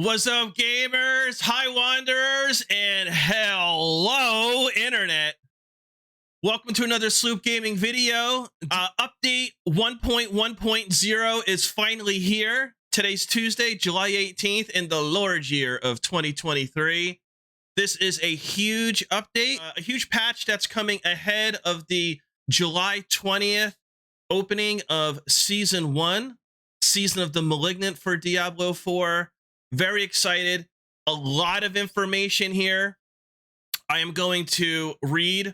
What's up, gamers, high wanderers, and hello, internet. Welcome to another Sloop Gaming video. Update 1.1.0 is finally here. Today's Tuesday, July 18th, in the Lord year of 2023. This is a huge update, a huge patch that's coming ahead of the July 20th opening of Season 1, Season of the Malignant for Diablo 4. Very excited. A lot of information here. I am going to read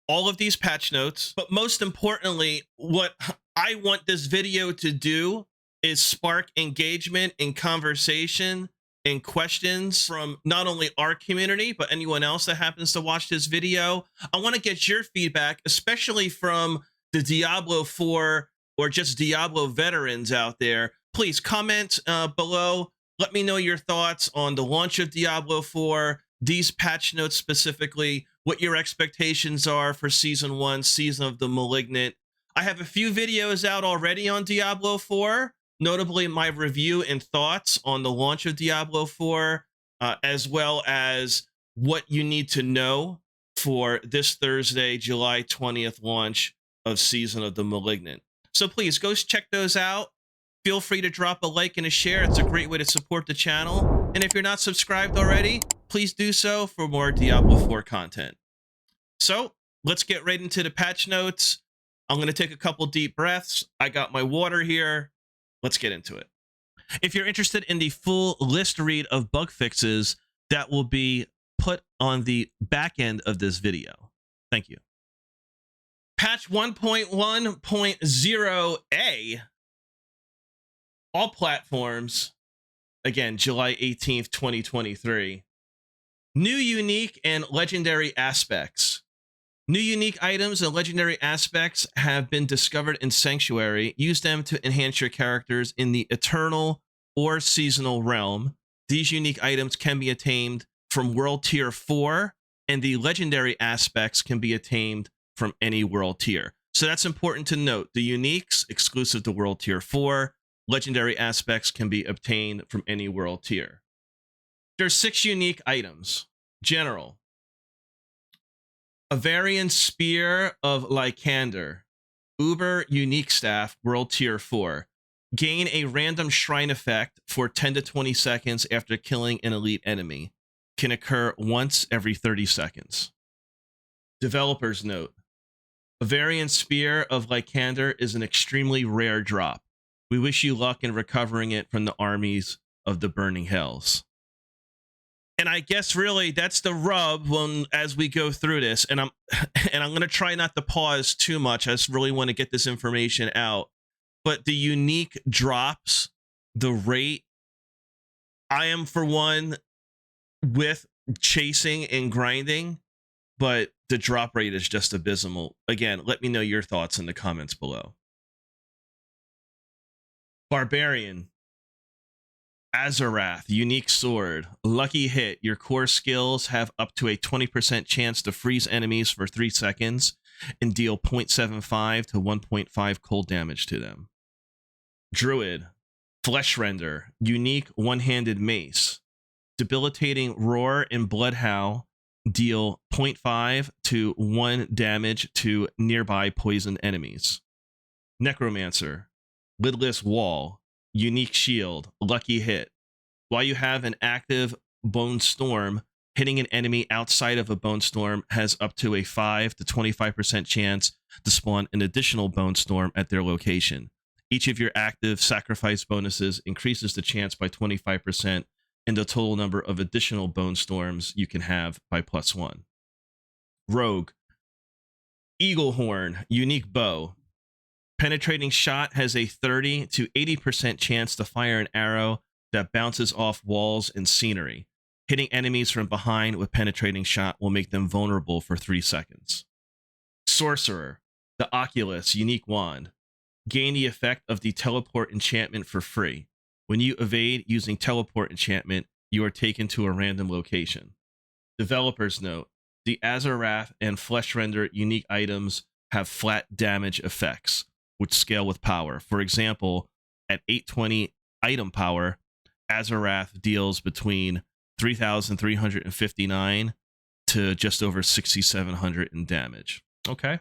all of these patch notes, but most importantly, what I want this video to do is spark engagement and conversation and questions from not only our community, but anyone else that happens to watch this video. I want to get your feedback, especially from the Diablo 4 or just Diablo veterans out there. Please comment below. Let me know your thoughts on the launch of Diablo 4, these patch notes specifically, what your expectations are for Season 1, Season of the Malignant. I have a few videos out already on Diablo 4, notably my review and thoughts on the launch of Diablo 4, as well as what you need to know for this Thursday, July 20th launch of Season of the Malignant. So please go check those out. Feel free to drop a like and a share. It's a great way to support the channel. And if you're not subscribed already, please do so for more Diablo 4 content. So let's get right into the patch notes. I'm going to take a couple deep breaths. I got my water here. Let's get into it. If you're interested in the full list read of bug fixes, that will be put on the back end of this video. Thank you. Patch 1.1.0A. All platforms, again, July 18th, 2023. New unique and legendary aspects. New unique items and legendary aspects have been discovered in Sanctuary. Use them to enhance your characters in the eternal or seasonal realm. These unique items can be attained from World Tier 4, and the legendary aspects can be attained from any World Tier. So that's important to note. The uniques, exclusive to World Tier 4. Legendary aspects can be obtained from any world tier. There's 6 unique items. General. Avarian Spear of Lycander. Uber Unique Staff, World Tier 4. Gain a random shrine effect for 10 to 20 seconds after killing an elite enemy. Can occur once every 30 seconds. Developer's note. Avarian Spear of Lycander is an extremely rare drop. We wish you luck in recovering it from the armies of the burning hells. And I guess really that's the rub as we go through this. And I'm going to try not to pause too much. I just really want to get this information out. But the unique drops, the rate, I am for one with chasing and grinding, but the drop rate is just abysmal. Again, let me know your thoughts in the comments below. Barbarian. Azarath, unique sword. Lucky hit. Your core skills have up to a 20% chance to freeze enemies for 3 seconds and deal 0.75 to 1.5 cold damage to them. Druid. Flesh render. Unique one-handed mace. Debilitating roar and bloodhowl. Deal 0.5 to 1 damage to nearby poisoned enemies. Necromancer. Lidless wall, unique shield, lucky hit. While you have an active bone storm, hitting an enemy outside of a bone storm has up to a 5 to 25% chance to spawn an additional bone storm at their location. Each of your active sacrifice bonuses increases the chance by 25% and the total number of additional bone storms you can have by +1. Rogue. Eagle horn, unique bow. Penetrating shot has a 30 to 80% chance to fire an arrow that bounces off walls and scenery. Hitting enemies from behind with penetrating shot will make them vulnerable for 3 seconds. Sorcerer. The Oculus, unique wand. Gain the effect of the teleport enchantment for free. When you evade using teleport enchantment, you are taken to a random location. Developer's note. The Azarath and Flesh Render unique items have flat damage effects, which scale with power. For example, at 820 item power, Azarath deals between 3,359 to just over 6,700 in damage. Okay.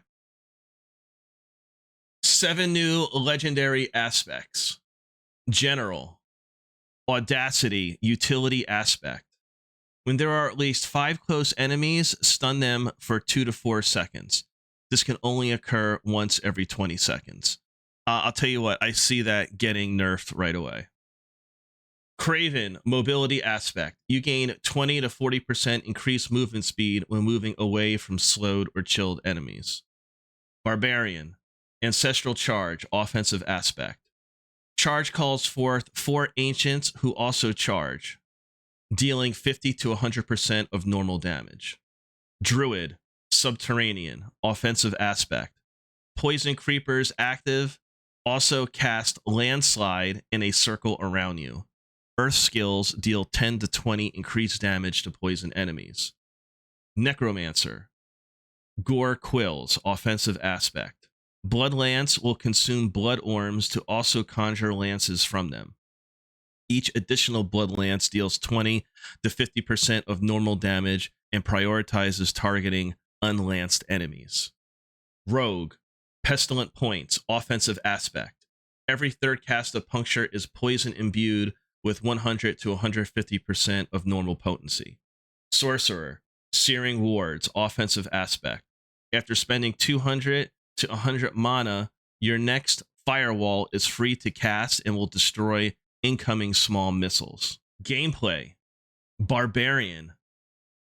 7 new legendary aspects. General, Audacity, Utility Aspect. When there are at least 5 close enemies, stun them for 2 to 4 seconds. This can only occur once every 20 seconds. I'll tell you what, I see that getting nerfed right away. Craven, Mobility Aspect. You gain 20 to 40% increased movement speed when moving away from slowed or chilled enemies. Barbarian, Ancestral Charge, Offensive Aspect. Charge calls forth 4 ancients who also charge, dealing 50 to 100% of normal damage. Druid, Subterranean, Offensive Aspect. Poison creepers active also cast Landslide in a circle around you. Earth skills deal 10 to 20 increased damage to poison enemies. Necromancer, Gore Quills, Offensive Aspect. Blood Lance will consume blood orms to also conjure lances from them. Each additional blood lance deals 20 to 50% of normal damage and prioritizes targeting unlanced enemies. Rogue, Pestilent Points, Offensive Aspect. Every third cast of Puncture is poison imbued with 100 to 150% of normal potency. Sorcerer, Searing Wards, Offensive Aspect. After spending 200 to 100 mana, your next firewall is free to cast and will destroy incoming small missiles. Gameplay, Barbarian.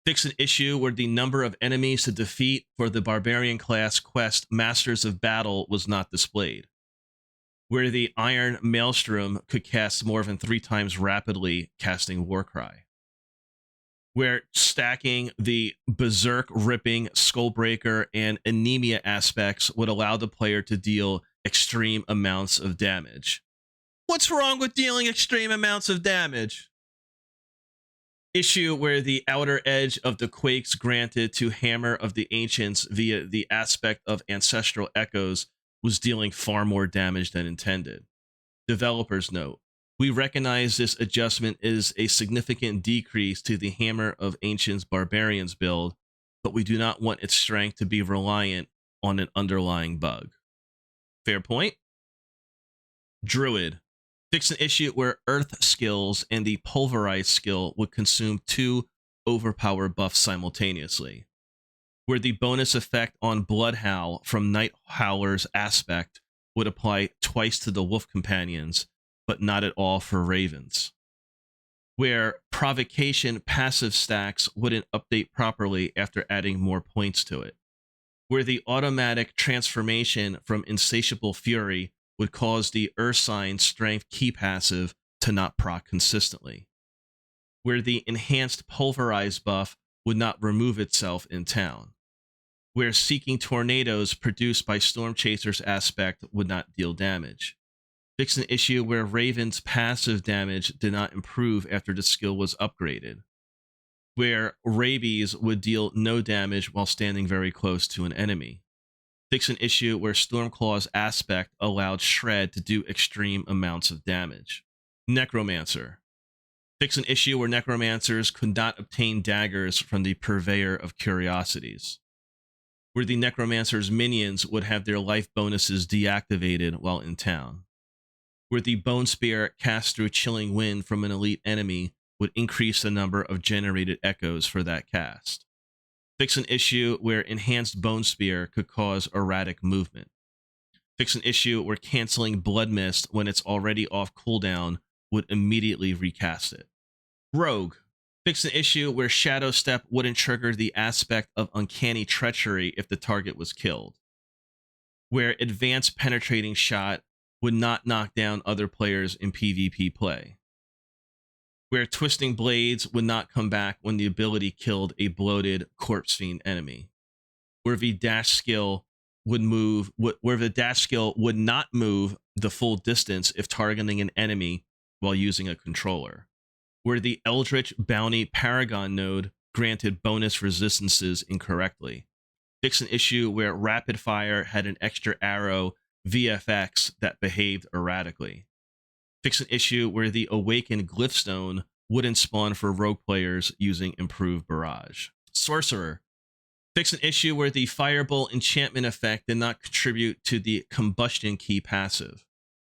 Fix an issue where the number of enemies to defeat for the Barbarian class quest Masters of Battle was not displayed, where the Iron Maelstrom could cast more than 3 times rapidly casting Warcry, where stacking the Berserk Ripping, Skullbreaker, and Anemia aspects would allow the player to deal extreme amounts of damage. What's wrong with dealing extreme amounts of damage? Issue where the outer edge of the quakes granted to Hammer of the Ancients via the aspect of Ancestral Echoes was dealing far more damage than intended. Developers note, we recognize this adjustment is a significant decrease to the Hammer of Ancients Barbarians build, but we do not want its strength to be reliant on an underlying bug. Fair point. Druid. Fix an issue where Earth skills and the Pulverize skill would consume 2 overpower buffs simultaneously, where the bonus effect on Bloodhowl from Night Howler's aspect would apply twice to the Wolf Companions, but not at all for Ravens, where Provocation passive stacks wouldn't update properly after adding more points to it, where the automatic transformation from Insatiable Fury would cause the Ursine Strength key passive to not proc consistently, where the enhanced Pulverize buff would not remove itself in town, where Seeking Tornadoes produced by Storm Chaser's aspect would not deal damage. Fix an issue where Raven's passive damage did not improve after the skill was upgraded, where Rabies would deal no damage while standing very close to an enemy. Fix an issue where Stormclaw's aspect allowed Shred to do extreme amounts of damage. Necromancer. Fix an issue where Necromancers could not obtain daggers from the Purveyor of Curiosities, where the Necromancer's minions would have their life bonuses deactivated while in town, where the Bone Spear cast through Chilling Wind from an elite enemy would increase the number of generated echoes for that cast. Fix an issue where Enhanced Bone Spear could cause erratic movement. Fix an issue where canceling Blood Mist when it's already off cooldown would immediately recast it. Rogue. Fix an issue where Shadow Step wouldn't trigger the aspect of Uncanny Treachery if the target was killed, where Advanced Penetrating Shot would not knock down other players in PvP play, where Twisting Blades would not come back when the ability killed a bloated Corpse Fiend enemy, where the dash skill would not move the full distance if targeting an enemy while using a controller, where the Eldritch Bounty Paragon node granted bonus resistances incorrectly. Fix an issue where Rapid Fire had an extra arrow VFX that behaved erratically, Fix an issue where the Awakened Glyphstone wouldn't spawn for rogue players using improved barrage. Sorcerer. Fix an issue where the Firebolt enchantment effect did not contribute to the Combustion Key passive,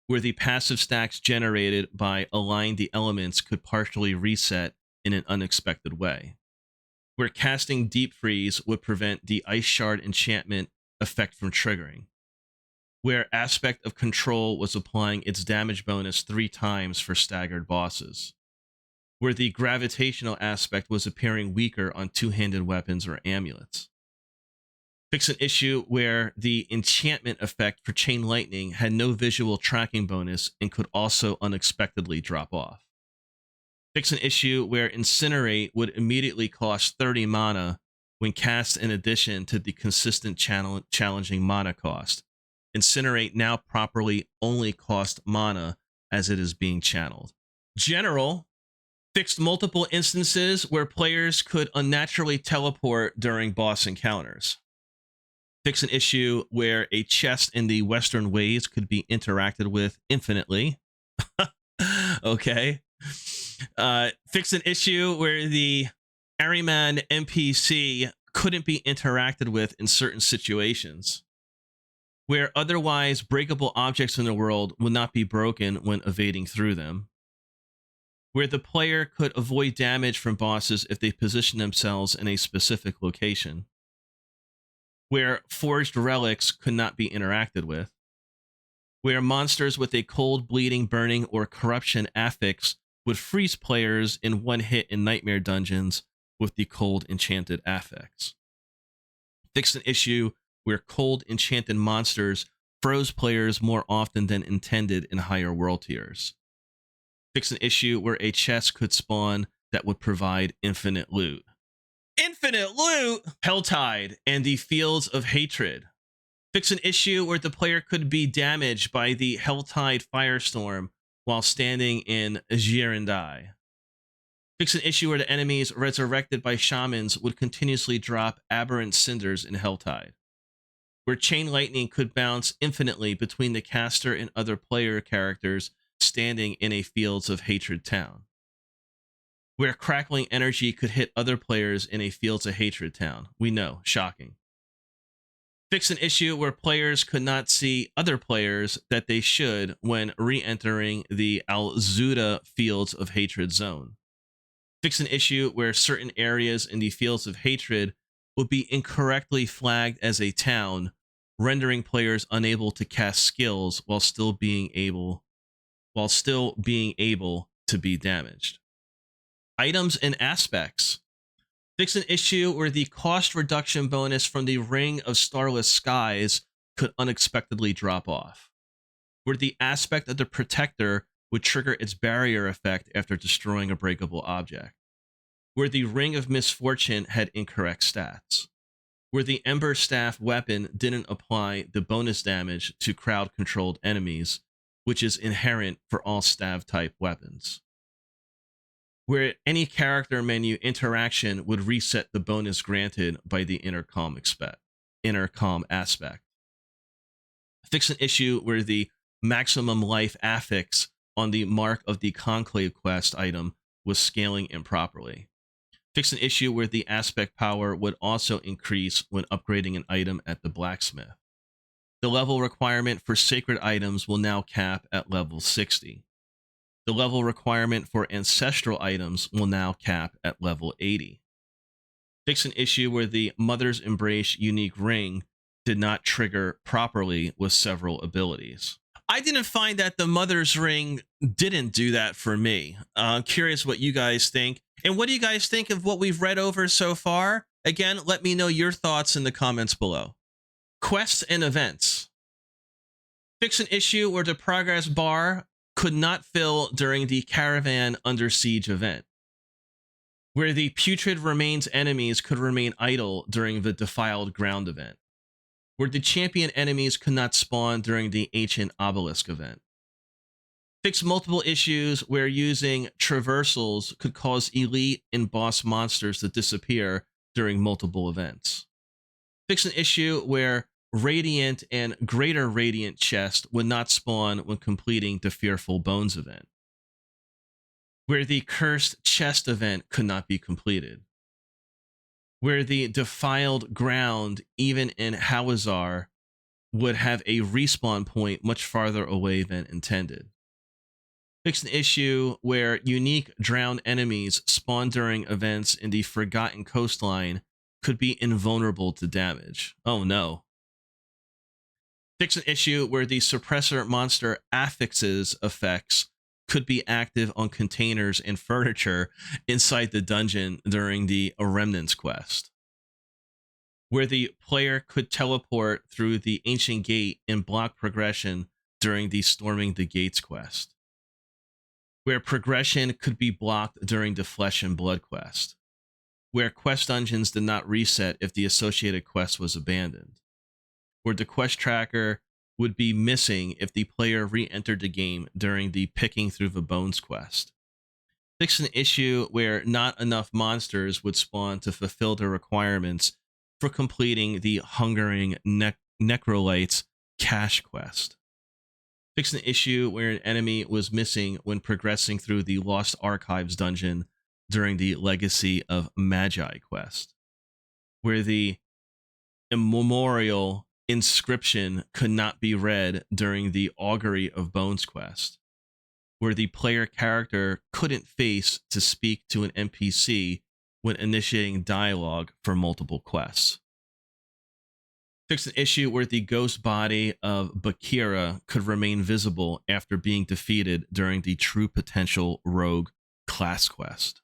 where the passive stacks generated by Align the Elements could partially reset in an unexpected way, where casting Deep Freeze would prevent the Ice Shard enchantment effect from triggering, where Aspect of Control was applying its damage bonus 3 times for staggered bosses, where the Gravitational aspect was appearing weaker on two-handed weapons or amulets. Fix an issue where the enchantment effect for Chain Lightning had no visual tracking bonus and could also unexpectedly drop off. Fix an issue where Incinerate would immediately cost 30 mana when cast in addition to the consistent challenging mana cost. Incinerate now properly only costs mana as it is being channeled. General fixed multiple instances where players could unnaturally teleport during boss encounters. Fix an issue where a chest in the Western Ways could be interacted with infinitely. Okay. Fix an issue where the Ahriman NPC couldn't be interacted with in certain situations, where otherwise breakable objects in the world would not be broken when evading through them, where the player could avoid damage from bosses if they position themselves in a specific location, where forged relics could not be interacted with, where monsters with a cold, bleeding, burning, or corruption affix would freeze players in one hit in nightmare dungeons with the cold enchanted affix. Fix an issue where cold enchanted monsters froze players more often than intended in higher world tiers. Fix an issue where a chest could spawn that would provide infinite loot. Infinite loot! HELLTIDE and the Fields of Hatred. Fix an issue where the player could be damaged by the HELLTIDE firestorm while standing in Girindai. Fix an issue where the enemies resurrected by shamans would continuously drop aberrant cinders in HELLTIDE, where Chain Lightning could bounce infinitely between the caster and other player characters standing in a Fields of Hatred town, where crackling energy could hit other players in a Fields of Hatred town. We know, shocking. Fix an issue where players could not see other players that they should when re-entering the Alzuda Fields of Hatred zone. Fix an issue where certain areas in the Fields of Hatred would be incorrectly flagged as a town, rendering players unable to cast skills while still being able to be damaged. Items and aspects. Fix an issue where the cost reduction bonus from the Ring of Starless Skies could unexpectedly drop off, where the aspect of the Protector would trigger its barrier effect after destroying a breakable object, where the Ring of Misfortune had incorrect stats, where the Ember Staff weapon didn't apply the bonus damage to crowd-controlled enemies, which is inherent for all staff-type weapons, where any character menu interaction would reset the bonus granted by the intercom aspect. Fix an issue where the maximum life affix on the Mark of the Conclave quest item was scaling improperly. Fix an issue where the aspect power would also increase when upgrading an item at the blacksmith. The level requirement for sacred items will now cap at level 60. The level requirement for ancestral items will now cap at level 80. Fix an issue where the Mother's Embrace unique ring did not trigger properly with several abilities. I didn't find that the Mother's Ring didn't do that for me. I'm curious what you guys think. And what do you guys think of what we've read over so far? Again, let me know your thoughts in the comments below. Quests and events. Fix an issue where the progress bar could not fill during the Caravan Under Siege event, where the Putrid Remains enemies could remain idle during the Defiled Ground event, where the champion enemies could not spawn during the Ancient Obelisk event. Fix multiple issues where using traversals could cause elite and boss monsters to disappear during multiple events. Fix an issue where Radiant and Greater Radiant chest would not spawn when completing the Fearful Bones event, where the Cursed Chest event could not be completed, where the Defiled Ground, even in Hawazar, would have a respawn point much farther away than intended. Fix an issue where unique drowned enemies spawned during events in the Forgotten Coastline could be invulnerable to damage. Oh no. Fix an issue where the suppressor monster affixes effects could be active on containers and furniture inside the dungeon during the Remnants quest, where the player could teleport through the Ancient Gate and block progression during the Storming the Gates quest, where progression could be blocked during the Flesh and Blood quest, where quest dungeons did not reset if the associated quest was abandoned, where the quest tracker would be missing if the player re-entered the game during the Picking Through the Bones quest. Fix an issue where not enough monsters would spawn to fulfill the requirements for completing the Hungering Necrolites cache quest. Fix an issue where an enemy was missing when progressing through the Lost Archives dungeon during the Legacy of Magi quest, where the immemorial inscription could not be read during the Augury of Bones quest, where the player character couldn't face to speak to an NPC when initiating dialogue for multiple quests. Fix an issue where the ghost body of Bakira could remain visible after being defeated during the True Potential Rogue class quest,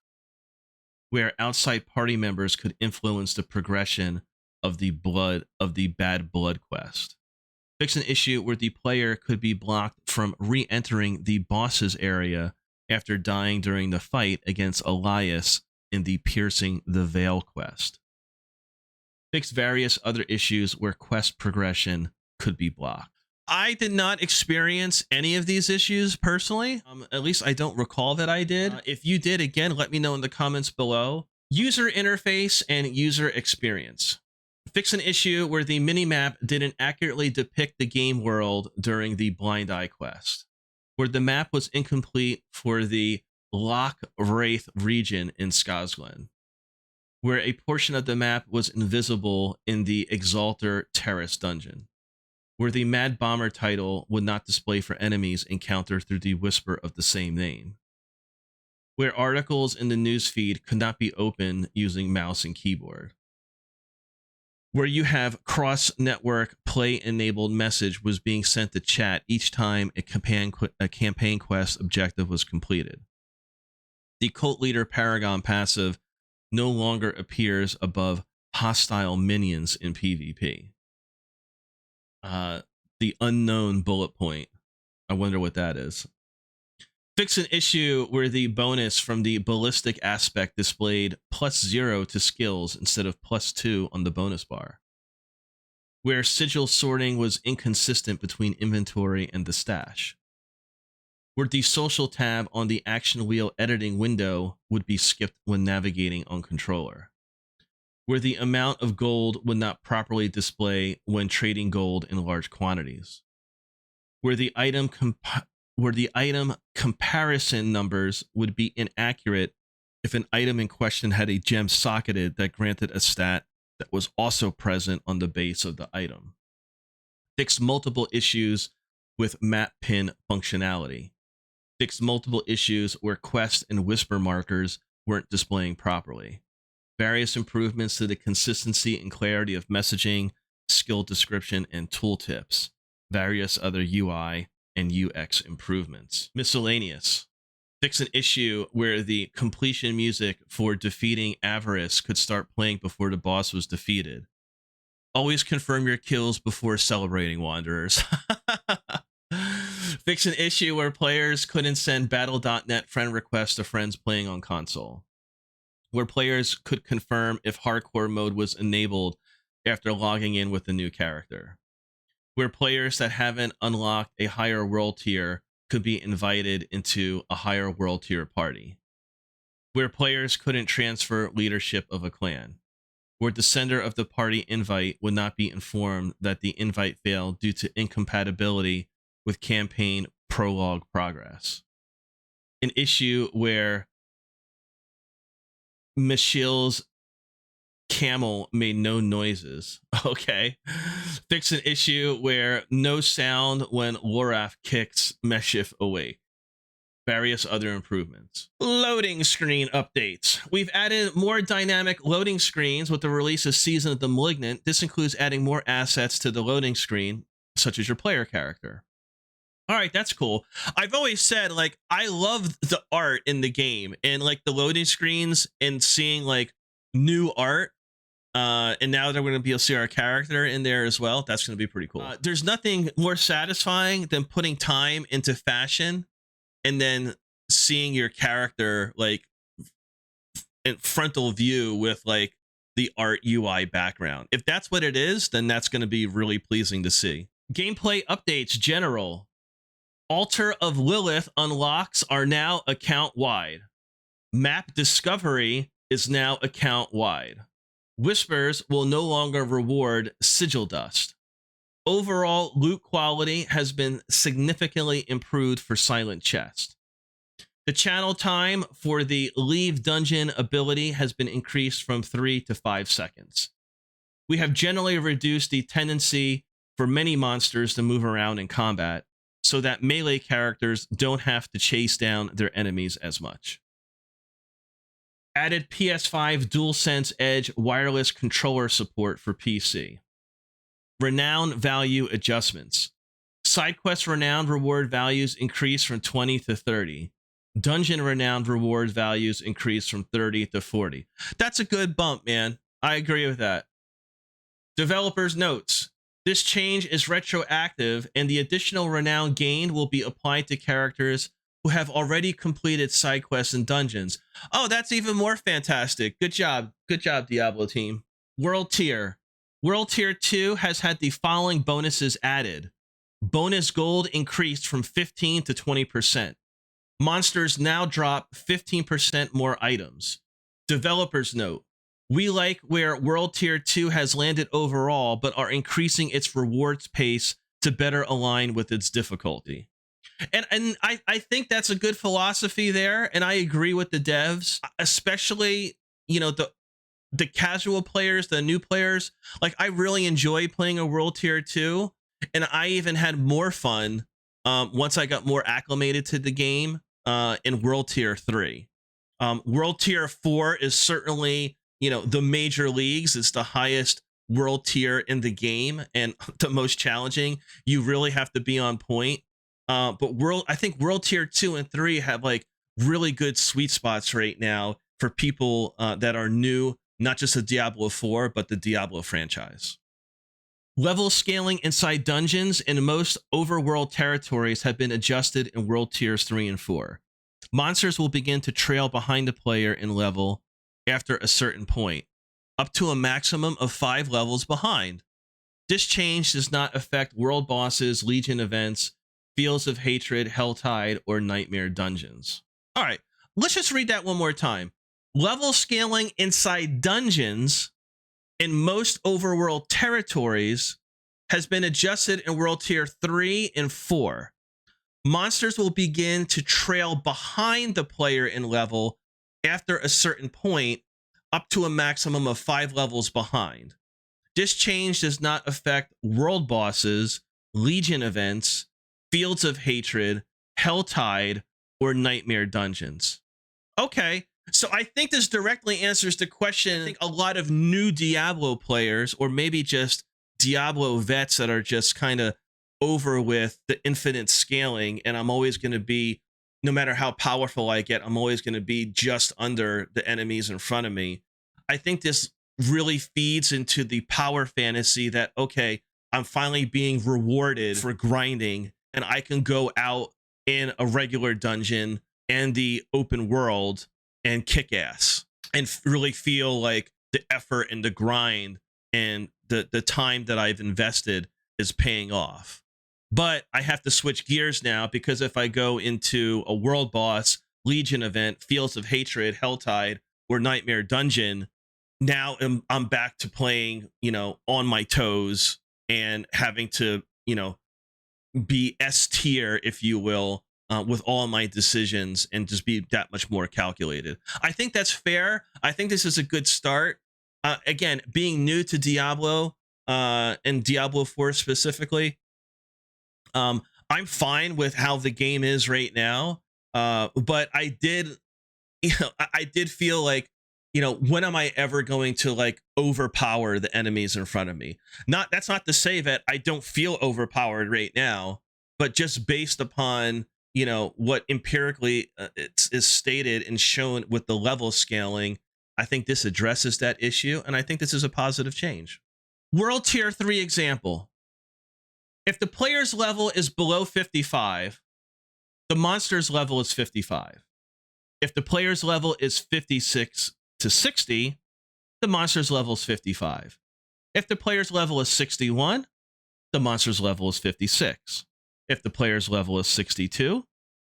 where outside party members could influence the progression of the Bad Blood quest. Fix an issue where the player could be blocked from re-entering the boss's area after dying during the fight against Elias in the Piercing the Veil quest. Fix various other issues where quest progression could be blocked. I did not experience any of these issues personally. At least I don't recall that I did. If you did, again, let me know in the comments below. User interface and user experience. Fix an issue where the minimap didn't accurately depict the game world during the Blind Eye quest, where the map was incomplete for the Loch Wraith region in Scotland, where a portion of the map was invisible in the Exalter Terrace dungeon, where the Mad Bomber title would not display for enemies encountered through the Whisper of the same name, where articles in the newsfeed could not be opened using mouse and keyboard, where you have cross-network play-enabled message was being sent to chat each time a campaign quest objective was completed. The Cult Leader Paragon passive no longer appears above hostile minions in PvP. The unknown bullet point. I wonder what that is. Fix an issue where the bonus from the ballistic aspect displayed +0 to skills instead of +2 on the bonus bar, where sigil sorting was inconsistent between inventory and the stash, where the social tab on the action wheel editing window would be skipped when navigating on controller, where the amount of gold would not properly display when trading gold in large quantities, where the item comparison numbers would be inaccurate if an item in question had a gem socketed that granted a stat that was also present on the base of the item. Fix multiple issues with map pin functionality. Fix multiple issues where quest and whisper markers weren't displaying properly. Various improvements to the consistency and clarity of messaging, skill description, and tooltips. Various other UI and UX improvements. Miscellaneous. Fix an issue where the completion music for defeating Avarice could start playing before the boss was defeated. Always confirm your kills before celebrating, Wanderers. Fix an issue where players couldn't send Battle.net friend requests to friends playing on console, where players could confirm if hardcore mode was enabled after logging in with a new character, where players that haven't unlocked a higher world tier could be invited into a higher world tier party, where players couldn't transfer leadership of a clan, where the sender of the party invite would not be informed that the invite failed due to incompatibility with campaign prologue progress. An issue where Michiel's camel made no noises. Okay. Fix an issue where no sound when Loraf kicks Meshif awake. Various other improvements. Loading screen updates. We've added more dynamic loading screens with the release of Season of the Malignant. This includes adding more assets to the loading screen, such as your player character. All right, that's cool. I've always said, like, I love the art in the game and like the loading screens and seeing like new art. And now that we're going to be able to see our character in there as well, that's going to be pretty cool. There's nothing more satisfying than putting time into fashion and then seeing your character like in frontal view with like the art UI background. If that's what it is, then that's going to be really pleasing to see. Gameplay updates general. Altar of Lilith unlocks are now account wide. Map discovery is now account wide. Whispers will no longer reward sigil dust. Overall loot quality has been significantly improved for Silent Chest. The channel time for the Leave Dungeon ability has been increased from 3 to 5 seconds. We have generally reduced the tendency for many monsters to move around in combat, so that melee characters don't have to chase down their enemies as much. Added PS5 DualSense Edge wireless controller support for PC. Renown value adjustments. SideQuest renown reward values increase from 20 to 30. Dungeon renown reward values increase from 30 to 40. That's a good bump, man. I agree with that. Developers' notes. This change is retroactive, and the additional renown gained will be applied to characters who have already completed side quests and dungeons. Oh, that's even more fantastic. Good job. Good job, Diablo team. World Tier. World Tier 2 has had the following bonuses added. Bonus gold increased from 15 to 20%. Monsters now drop 15% more items. Developers note. We like where World Tier 2 has landed overall, but are increasing its rewards pace to better align with its difficulty. And I think that's a good philosophy there, and I agree with the devs, especially, you know, the casual players, the new players. Like, I really enjoy playing a World Tier 2, and I even had more fun once I got more acclimated to the game in World Tier 3. World Tier 4 is certainly, you know, the major leagues. It's the highest world tier in the game and the most challenging. You really have to be on point. But I think World Tier 2 and 3 have like really good sweet spots right now for people that are new, not just to Diablo 4, but the Diablo franchise. Level scaling inside dungeons in most overworld territories have been adjusted in World Tiers 3 and 4. Monsters will begin to trail behind the player in level after a certain point, up to a maximum of 5 levels behind. This change does not affect world bosses, Legion events, Fields of Hatred, Helltide, or Nightmare dungeons. All right, let's just read that one more time. Level scaling inside dungeons in most overworld territories has been adjusted in World Tier 3 and 4. Monsters will begin to trail behind the player in level after a certain point, up to a maximum of 5 levels behind. This change does not affect world bosses, Legion events, Fields of Hatred, Helltide, or Nightmare dungeons. Okay, so I think this directly answers the question. I think a lot of new Diablo players, or maybe just Diablo vets that are just kind of over with the infinite scaling, and I'm always going to be, no matter how powerful I get, I'm always going to be just under the enemies in front of me. I think this really feeds into the power fantasy that, okay, I'm finally being rewarded for grinding, and I can go out in a regular dungeon and the open world and kick ass and really feel like the effort and the grind and the time that I've invested is paying off. But I have to switch gears now, because if I go into a world boss, Legion event, Fields of Hatred, Helltide, or Nightmare dungeon, now I'm back to playing, on my toes and having to, be S tier, if you will, with all my decisions and just be that much more calculated. I think that's fair. I think this is a good start. Again, being new to Diablo and Diablo4 specifically, I'm fine with how the game is right now. But I did, I did feel like, when am I ever going to like overpower the enemies in front of me? That's not to say that I don't feel overpowered right now, but just based upon, what empirically is stated and shown with the level scaling, I think this addresses that issue, and I think this is a positive change. World Tier 3 example. If the player's level is below 55, the monster's level is 55. If the player's level is 56 to 60, the monster's level is 55. If the player's level is 61, the monster's level is 56. If the player's level is 62,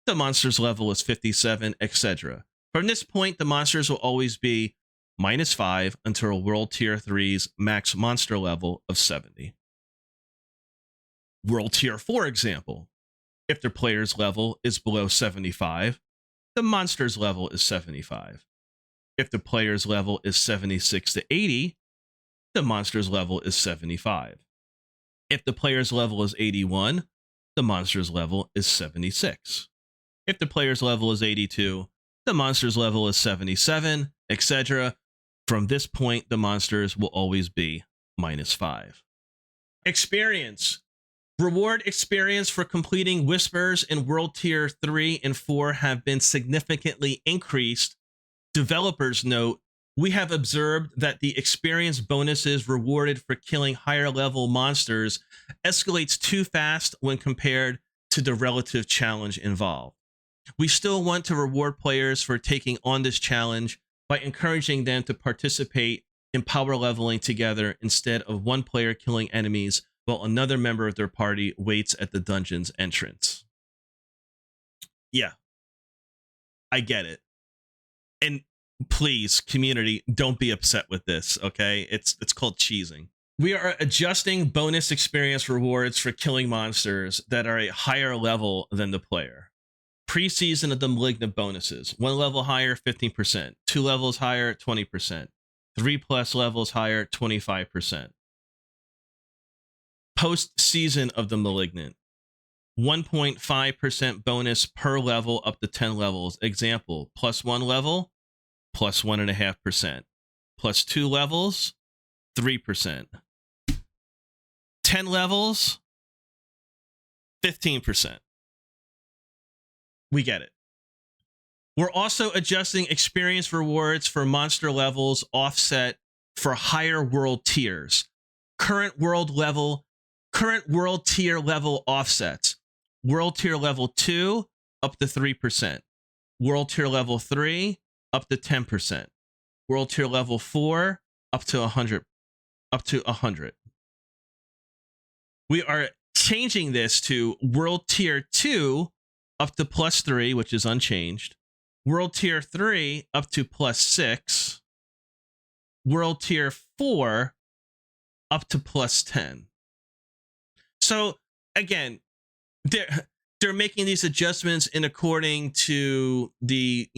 the monster's level is 57, etc. From this point, the monsters will always be -5 until World Tier 3's max monster level of 70. World Tier 4 example. If the player's level is below 75, the monster's level is 75. If the player's level is 76 to 80, the monster's level is 75. If the player's level is 81, the monster's level is 76. If the player's level is 82, the monster's level is 77, etc. From this point, the monsters will always be -5. Experience. Reward experience for completing Whispers in World Tier 3 and 4 have been significantly increased. Developers note, we have observed that the experience bonuses rewarded for killing higher level monsters escalates too fast when compared to the relative challenge involved. We still want to reward players for taking on this challenge by encouraging them to participate in power leveling together instead of one player killing enemies while another member of their party waits at the dungeon's entrance. Yeah, I get it. And please, community, don't be upset with this, okay? It's called cheesing. We are adjusting bonus experience rewards for killing monsters that are a higher level than the player. Pre-season of the Malignant bonuses. 1 level higher, 15%. 2 levels higher, 20%. 3+ levels higher, 25%. Post-season of the Malignant. 1.5% bonus per level up to 10 levels. Example, +1 level, +1.5%. +2 levels, 3%. 10 levels, 15%. We get it. We're also adjusting experience rewards for monster levels offset for higher world tiers. Current world tier level offsets. World tier level 2 up to 3%. World tier level 3 up to 10%. World tier level 4 up to 100. We are changing this to World tier 2 up to +3, which is unchanged. World tier 3 up to +6. World tier 4 up to +10. So again, they're making these adjustments in according to the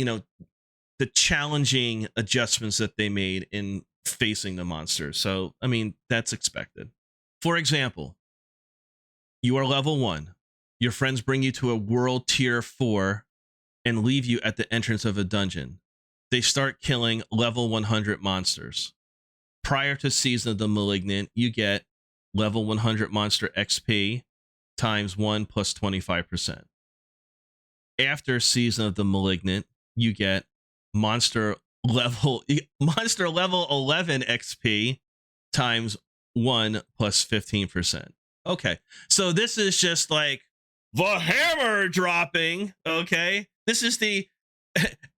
the challenging adjustments that they made in facing the monsters. So I mean, that's expected. For example, you are level 1. Your friends bring you to a World Tier 4 and leave you at the entrance of a dungeon. They start killing level 100 monsters. Prior to Season of the Malignant, you get level 100 monster XP times 1 plus 25%. After Season of the Malignant, you get monster level 11 XP times 1 plus 15%. Okay, so this is just like the hammer dropping. Okay, this is the,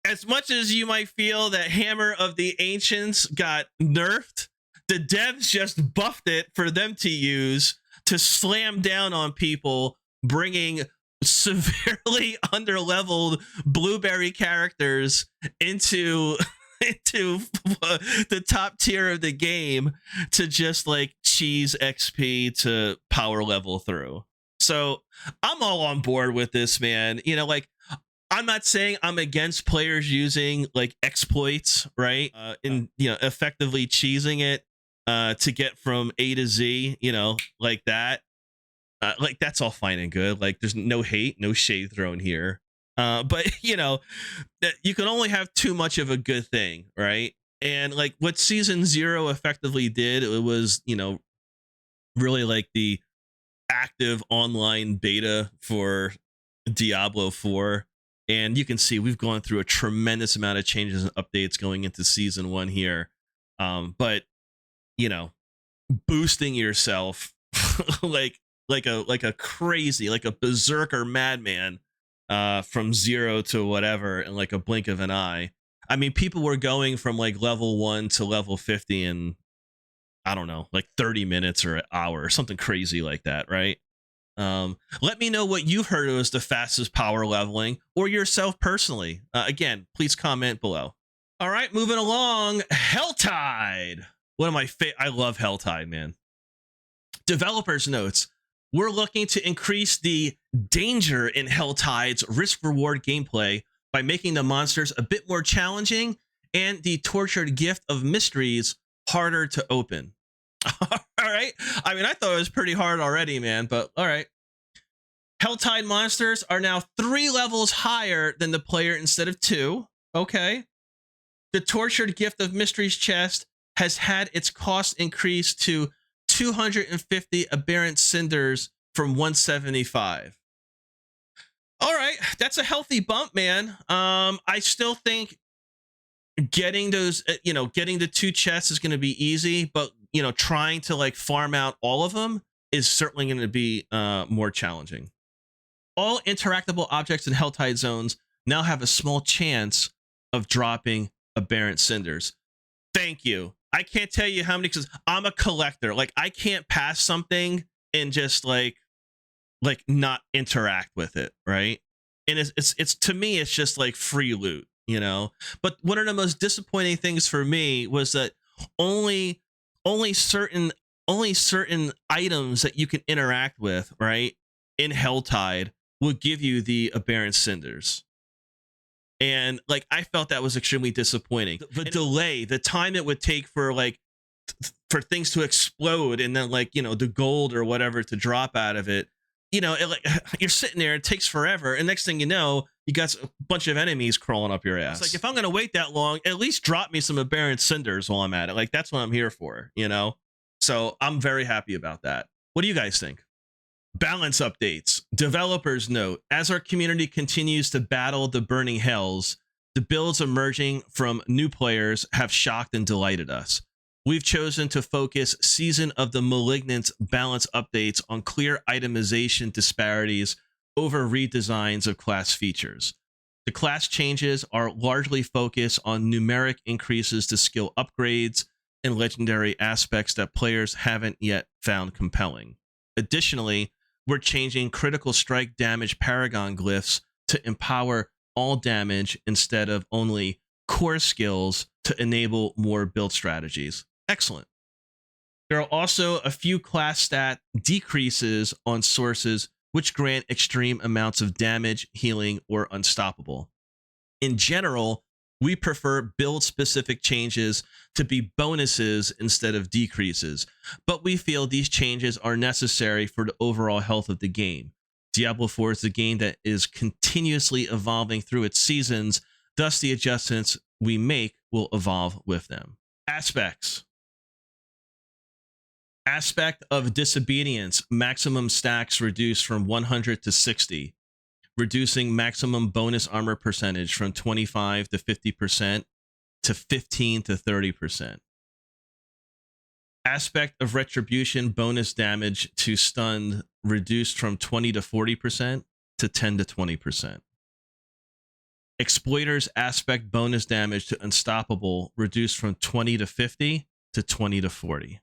as much as you might feel that Hammer of the Ancients got nerfed, the devs just buffed it for them to use to slam down on people, bringing severely underleveled blueberry characters into into the top tier of the game to just like cheese XP to power level through. So I'm all on board with this, man. You know, like, I'm not saying I'm against players using like exploits, right? And, you know, effectively cheesing it to get from A to Z, you know, like that. Like, that's all fine and good. Like, there's no hate, no shade thrown here. But, you know, you can only have too much of a good thing, right? And like what season 0 effectively did, it was, you know, really like the active online beta for Diablo 4. And you can see we've gone through a tremendous amount of changes and updates going into season 1 here. But, you know, boosting yourself like a crazy, like a berserker madman from 0 to whatever in like a blink of an eye. I mean, people were going from like level 1 to level 50 in, I don't know, like 30 minutes or an hour or something crazy like that, right? Let me know what you've heard was the fastest power leveling, or yourself personally. Again, please comment below. All right, moving along. HELLTIDE. One of my I love HELLTIDE, man. Developers notes, we're looking to increase the danger in HELLTIDE's risk-reward gameplay by making the monsters a bit more challenging and the tortured gift of mysteries harder to open. All right. I mean, I thought it was pretty hard already, man, but all right. HELLTIDE monsters are now 3 levels higher than the player instead of 2. Okay. The tortured gift of mysteries chest has had its cost increased to 250 aberrant cinders from 175. All right, that's a healthy bump, man. I still think getting those, you know, getting the 2 chests is going to be easy, but, you know, trying to like farm out all of them is certainly going to be more challenging. All interactable objects in HELLTIDE zones now have a small chance of dropping aberrant cinders. Thank you. I can't tell you how many, because I'm a collector. Like, I can't pass something and just like not interact with it, right? And it's to me, it's just like free loot, you know. But one of the most disappointing things for me was that only certain items that you can interact with, right, in HELLTIDE will give you the aberrant cinders. And like, I felt that was extremely disappointing. The delay, the time it would take for like for things to explode and then like, you know, the gold or whatever to drop out of it, you know, like, you're sitting there, it takes forever, and next thing you know, you got a bunch of enemies crawling up your ass. It's like, if I'm gonna wait that long, at least drop me some aberrant cinders while I'm at it. Like, that's what I'm here for, you know. So I'm very happy about that. What do you guys think? Balance updates. Developers note, as our community continues to battle the burning hells, the builds emerging from new players have shocked and delighted us. We've chosen to focus Season of the Malignant balance updates on clear itemization disparities over redesigns of class features. The class changes are largely focused on numeric increases to skill upgrades and legendary aspects that players haven't yet found compelling. Additionally, we're changing critical strike damage paragon glyphs to empower all damage instead of only core skills to enable more build strategies. Excellent. There are also a few class stat decreases on sources which grant extreme amounts of damage, healing, or unstoppable. In general, we prefer build-specific changes to be bonuses instead of decreases, but we feel these changes are necessary for the overall health of the game. Diablo 4 is a game that is continuously evolving through its seasons, thus the adjustments we make will evolve with them. Aspects. Aspect of disobedience, maximum stacks reduced from 100 to 60. Reducing maximum bonus armor percentage from 25 to 50% to 15 to 30%. Aspect of retribution bonus damage to stunned reduced from 20 to 40% to 10 to 20%. Exploiter's aspect bonus damage to unstoppable reduced from 20 to 50 to 20 to 40.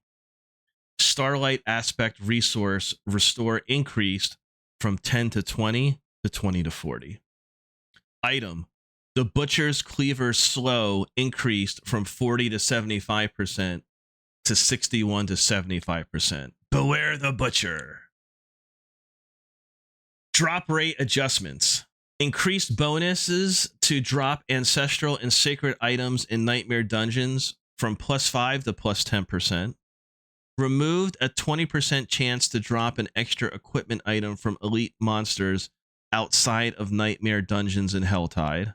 Starlight aspect resource restore increased from 10 to 20 to 20 to 40. Item The Butcher's Cleaver Slow increased from 40 to 75% to 61 to 75%. Beware the Butcher. Drop rate adjustments. Increased bonuses to drop ancestral and sacred items in Nightmare Dungeons from +5 to +10%. Removed a 20% chance to drop an extra equipment item from elite monsters outside of Nightmare Dungeons and HELLTIDE.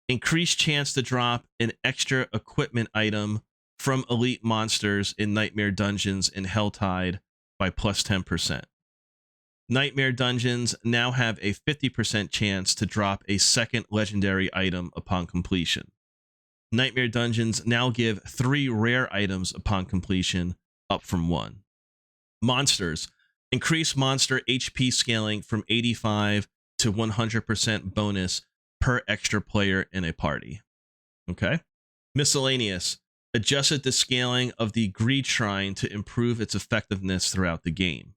Increased chance to drop an extra equipment item from elite monsters in Nightmare Dungeons and HELLTIDE by +10%. Nightmare Dungeons now have a 50% chance to drop a second legendary item upon completion. Nightmare Dungeons now give 3 rare items upon completion, up from 1. Monsters. Increase monster HP scaling from 85 to 100% bonus per extra player in a party. Okay. Miscellaneous. Adjusted the scaling of the Greed Shrine to improve its effectiveness throughout the game.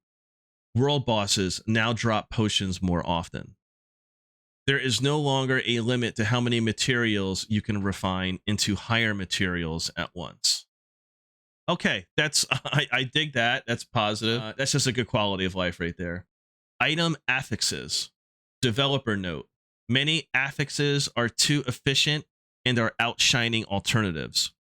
World bosses now drop potions more often. There is no longer a limit to how many materials you can refine into higher materials at once. Okay, that's I dig that. That's positive. That's just a good quality of life right there. Item affixes. Developer note. Many affixes are too efficient and are outshining alternatives.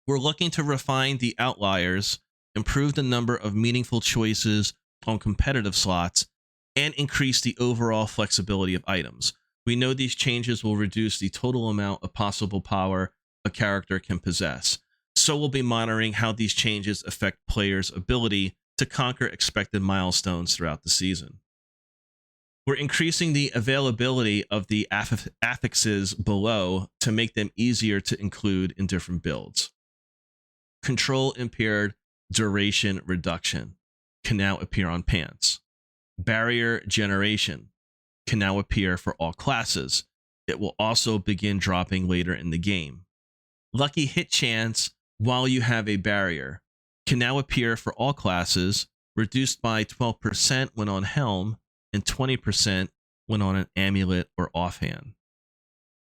We're looking to refine the outliers, improve the number of meaningful choices on competitive slots, and increase the overall flexibility of items. We know these changes will reduce the total amount of possible power a character can possess. So we'll be monitoring how these changes affect players' ability to conquer expected milestones throughout the season. We're increasing the availability of the affixes below to make them easier to include in different builds. Control impaired duration reduction can now appear on pants. Barrier generation can now appear for all classes. It will also begin dropping later in the game. Lucky hit chance while you have a barrier can now appear for all classes, reduced by 12% when on helm and 20% when on an amulet or offhand.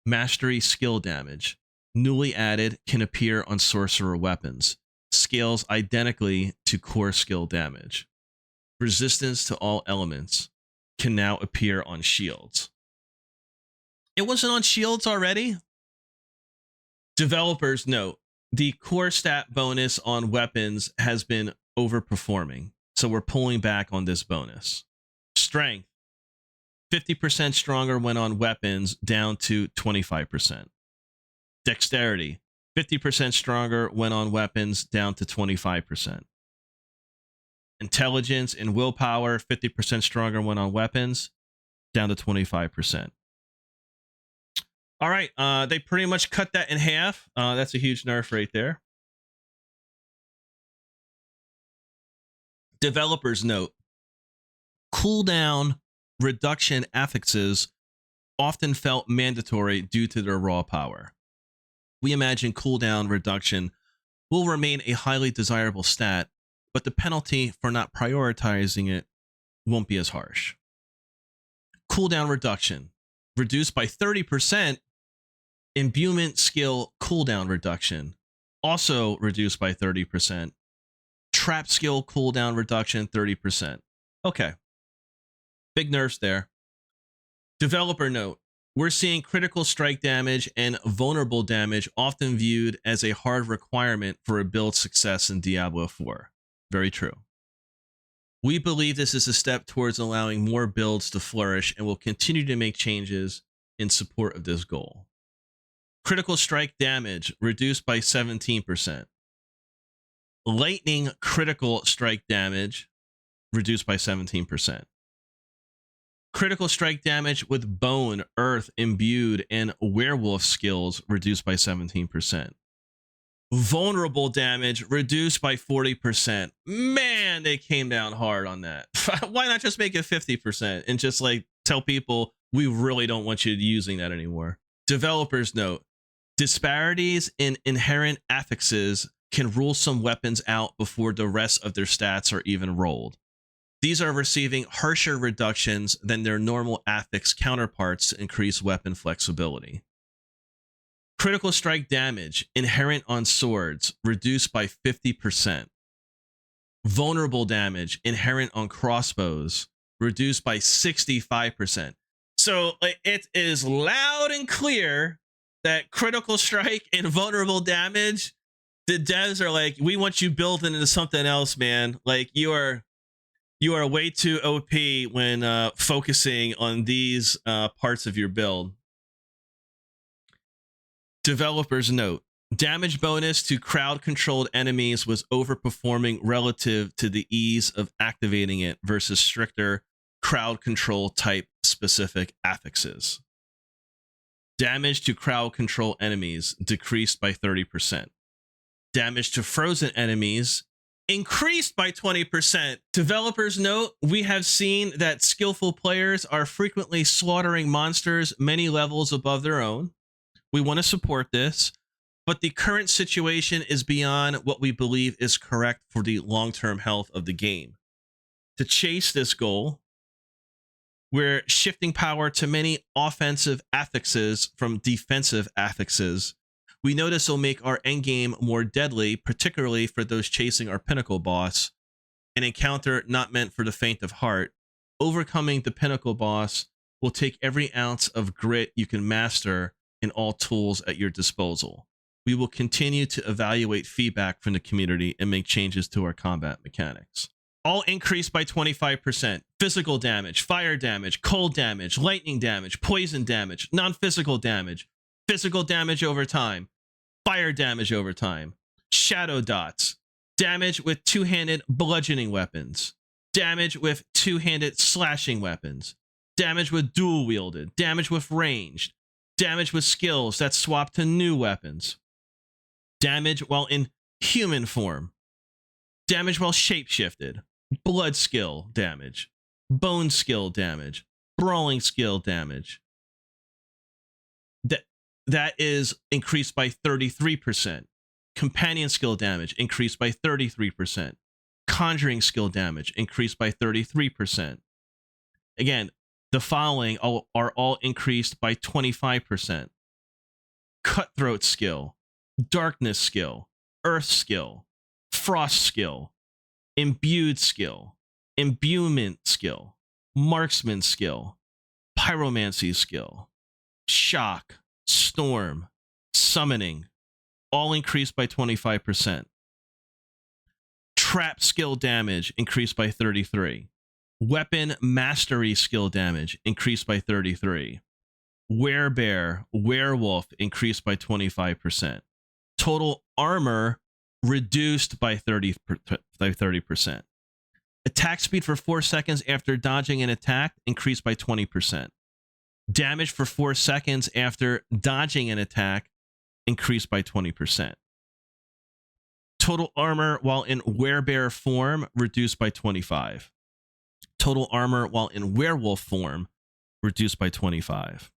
Mastery skill damage, newly added, can appear on sorcerer weapons. Scales identically to core skill damage. Resistance to all elements can now appear on shields. It wasn't on shields already? Developers note, the core stat bonus on weapons has been overperforming, so we're pulling back on this bonus. Strength, 50% stronger when on weapons, down to 25%. Dexterity, 50% stronger when on weapons, down to 25%. Intelligence and willpower, 50% stronger when on weapons, down to 25%. All right, they pretty much cut that in half. That's a huge nerf right there. Developers note, cooldown reduction affixes often felt mandatory due to their raw power. We imagine cooldown reduction will remain a highly desirable stat, but the penalty for not prioritizing it won't be as harsh. Cooldown reduction, reduced by 30%. Imbuement skill cooldown reduction, also reduced by 30%. Trap skill cooldown reduction, 30%. Okay. Big nerfs there. Developer note, we're seeing critical strike damage and vulnerable damage often viewed as a hard requirement for a build success in Diablo 4. Very true. We believe this is a step towards allowing more builds to flourish and will continue to make changes in support of this goal. Critical strike damage reduced by 17%. Lightning critical strike damage reduced by 17%. Critical strike damage with bone, earth, imbued, and werewolf skills reduced by 17%. Vulnerable damage reduced by 40%. Man, they came down hard on that. Why not just make it 50% and just like tell people we really don't want you using that anymore? Developers note, disparities in inherent affixes can rule some weapons out before the rest of their stats are even rolled. These are receiving harsher reductions than their normal affix counterparts to increase weapon flexibility. Critical strike damage inherent on swords reduced by 50%. Vulnerable damage inherent on crossbows reduced by 65%. So it is loud and clear that critical strike and vulnerable damage, the devs are like, we want you built into something else, man. Like you are way too OP when focusing on these parts of your build. Developers note, damage bonus to crowd-controlled enemies was overperforming relative to the ease of activating it versus stricter crowd control type specific affixes. Damage to crowd control enemies decreased by 30%. Damage to frozen enemies increased by 20%. Developers note, we have seen that skillful players are frequently slaughtering monsters many levels above their own. We want to support this, but the current situation is beyond what we believe is correct for the long-term health of the game. To chase this goal, we're shifting power to many offensive affixes from defensive affixes. We know this will make our endgame more deadly, particularly for those chasing our pinnacle boss, an encounter not meant for the faint of heart. Overcoming the pinnacle boss will take every ounce of grit you can master and all tools at your disposal. We will continue to evaluate feedback from the community and make changes to our combat mechanics. All increased by 25%. Physical damage, fire damage, cold damage, lightning damage, poison damage, non-physical damage, physical damage over time, fire damage over time, shadow dots, damage with two-handed bludgeoning weapons, damage with two-handed slashing weapons, damage with dual-wielded, damage with ranged, damage with skills that swap to new weapons, damage while in human form, damage while shapeshifted, blood skill damage, bone skill damage, brawling skill damage. That is increased by 33%. Companion skill damage increased by 33%. Conjuring skill damage increased by 33%. Again, the following are all increased by 25%. Cutthroat skill, darkness skill, earth skill, frost skill, imbued skill, imbuement skill, marksman skill, pyromancy skill, shock, storm, summoning, all increased by 25%. Trap skill damage increased by 33%. Weapon mastery skill damage increased by 33%. Werebear, werewolf increased by 25%. Total armor reduced by 30%. Attack speed for 4 seconds after dodging an attack increased by 20%. Damage for 4 seconds after dodging an attack increased by 20%. Total armor while in werebear form reduced by 25%. Total armor while in werewolf form reduced by 25%.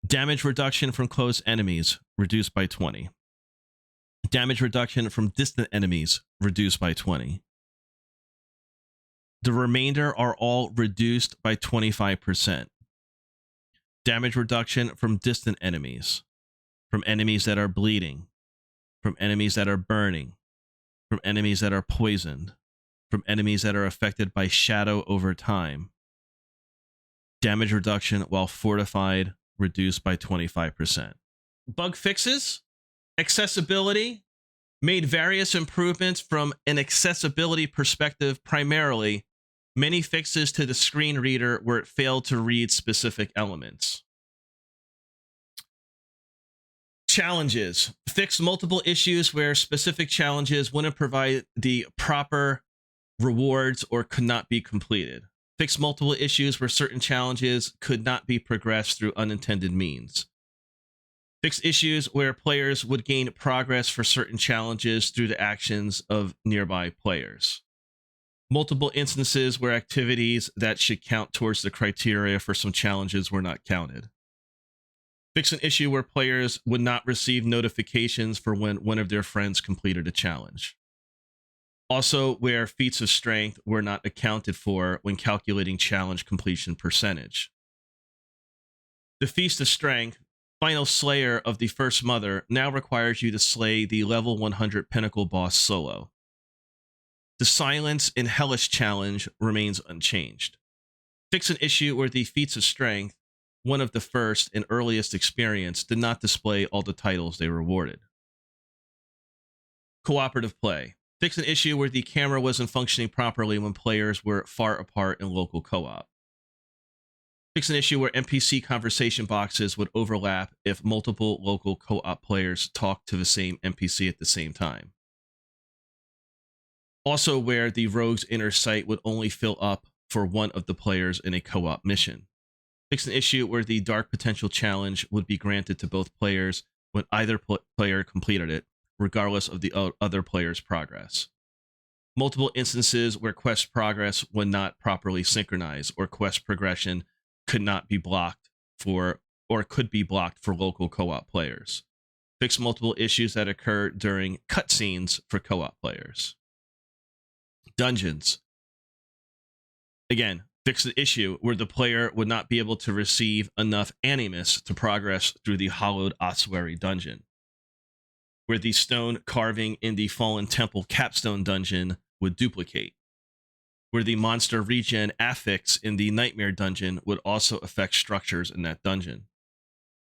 Damage reduction from close enemies reduced by 20%. Damage reduction from distant enemies reduced by 20%. The remainder are all reduced by 25%. Damage reduction from distant enemies, from enemies that are bleeding, from enemies that are burning, from enemies that are poisoned, from enemies that are affected by shadow over time. Damage reduction while fortified reduced by 25%. Bug fixes, accessibility, made various improvements from an accessibility perspective primarily. Many fixes to the screen reader where it failed to read specific elements. Challenges. Fix multiple issues where specific challenges wouldn't provide the proper rewards or could not be completed. Fix multiple issues where certain challenges could not be progressed through unintended means. Fix issues where players would gain progress for certain challenges through the actions of nearby players. Multiple instances where activities that should count towards the criteria for some challenges were not counted. Fix an issue where players would not receive notifications for when one of their friends completed a challenge. Also, where feats of strength were not accounted for when calculating challenge completion percentage. The feats of strength final slayer of the first mother now requires you to slay the level 100 pinnacle boss solo. The silence and hellish challenge remains unchanged. Fix an issue where the feats of strength, one of the first and earliest experience, did not display all the titles they rewarded. Cooperative play. Fix an issue where the camera wasn't functioning properly when players were far apart in local co-op. Fix an issue where NPC conversation boxes would overlap if multiple local co-op players talked to the same NPC at the same time. Also where the rogue's inner sight would only fill up for one of the players in a co-op mission. Fix an issue where the Dark Potential Challenge would be granted to both players when either player completed it, regardless of the other player's progress. Multiple instances where quest progress would not properly synchronize, or quest progression could not be blocked for, or could be blocked for local co-op players. Fix multiple issues that occur during cutscenes for co-op players. Dungeons. Again, fix the issue where the player would not be able to receive enough animus to progress through the hollowed ossuary dungeon. Where the stone carving in the Fallen Temple capstone dungeon would duplicate. Where the monster regen affix in the Nightmare dungeon would also affect structures in that dungeon.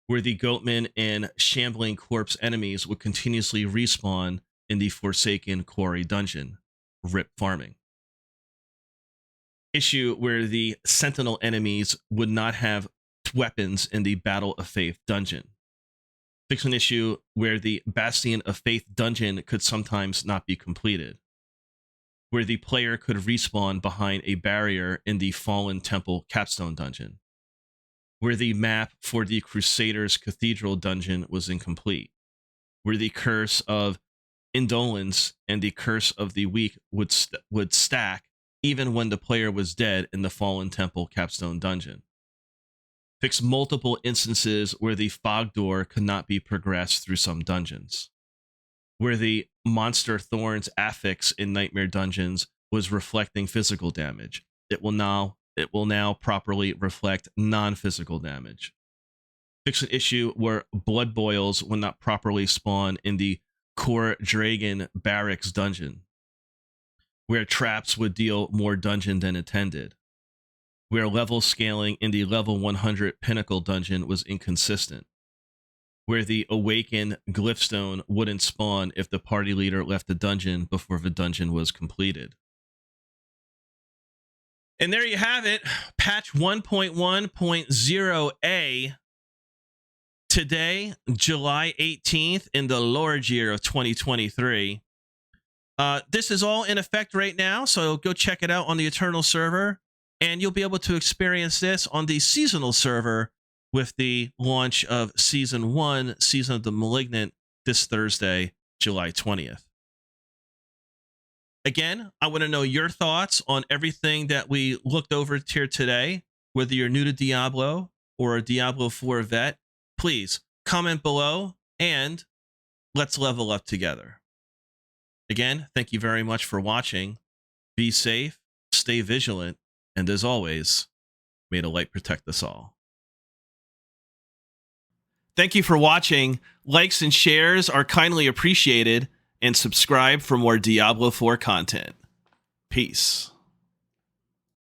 Where the Goatman and Shambling Corpse enemies would continuously respawn in the Forsaken Quarry dungeon. RIP farming. Issue where the Sentinel enemies would not have weapons in the Battle of Faith dungeon. Fix an issue where the Bastion of Faith dungeon could sometimes not be completed. Where the player could respawn behind a barrier in the Fallen Temple capstone dungeon. Where the map for the Crusaders Cathedral dungeon was incomplete. Where the Curse of Indolence and the Curse of the Weak would stack even when the player was dead in the Fallen Temple capstone dungeon. Fix multiple instances where the Fog Door could not be progressed through some dungeons. Where the Monster Thorns affix in Nightmare dungeons was reflecting physical damage. It will now properly reflect non-physical damage. Fix an issue where blood boils will not properly spawn in the Core Dragon Barracks dungeon. Where traps would deal more dungeon than intended. Where level scaling in the level 100 Pinnacle dungeon was inconsistent. Where the Awakened Glyphstone wouldn't spawn if the party leader left the dungeon before the dungeon was completed. And there you have it, patch 1.1.0a. Today, July 18th, in the Lord year of 2023. This is all in effect right now, so go check it out on the Eternal server, and you'll be able to experience this on the Seasonal server with the launch of Season 1, Season of the Malignant, this Thursday, July 20th. Again, I want to know your thoughts on everything that we looked over here today, whether you're new to Diablo or a Diablo 4 vet. Please comment below and let's level up together. Again, thank you very much for watching. Be safe, stay vigilant, and as always, may the light protect us all. Thank you for watching. Likes and shares are kindly appreciated, and subscribe for more Diablo 4 content. Peace.